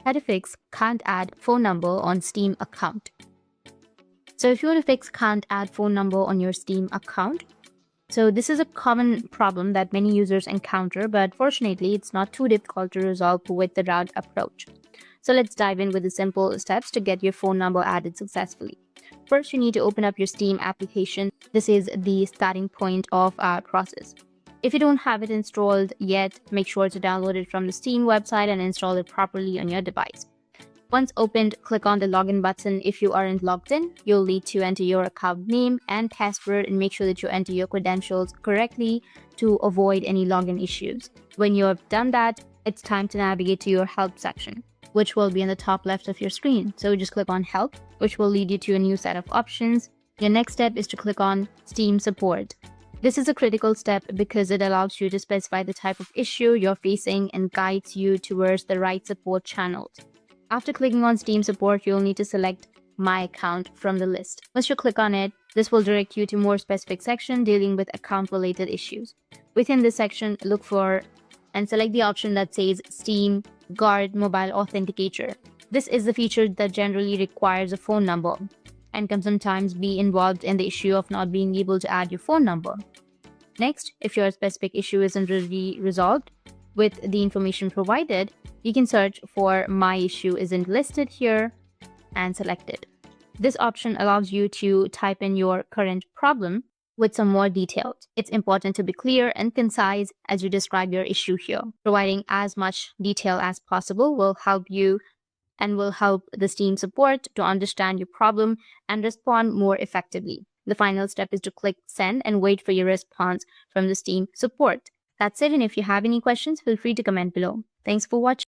How to fix can't add phone number on Steam account. So if you want to fix can't add phone number on your Steam account, so this is a common problem that many users encounter, but fortunately it's not too difficult to resolve with the route approach. So let's dive in with the simple steps to get your phone number added successfully. First, you need to open up your Steam application. This is the starting point of our process. If you don't have it installed yet, make sure to download it from the Steam website and install it properly on your device. Once opened, click on the login button. If you aren't logged in, you'll need to enter your account name and password and make sure that you enter your credentials correctly to avoid any login issues. When you have done that, it's time to navigate to your help section, which will be in the top left of your screen. So just click on help, which will lead you to a new set of options. Your next step is to click on Steam support. This is a critical step because it allows you to specify the type of issue you're facing and guides you towards the right support channels. After clicking on Steam support, you'll need to select My Account from the list. Once you click on it, this will direct you to more specific section dealing with account-related issues. Within this section, look for and select the option that says Steam Guard Mobile Authenticator. This is the feature that generally requires a phone number and can sometimes be involved in the issue of not being able to add your phone number. Next, if your specific issue isn't really resolved with the information provided, you can search for My Issue Isn't Listed here and select it. This option allows you to type in your current problem with some more details. It's important to be clear and concise as you describe your issue here. Providing as much detail as possible will help you and will help the Steam support to understand your problem and respond more effectively. The final step is to click Send and wait for your response from the Steam support. That's it, and if you have any questions, feel free to comment below. Thanks for watching.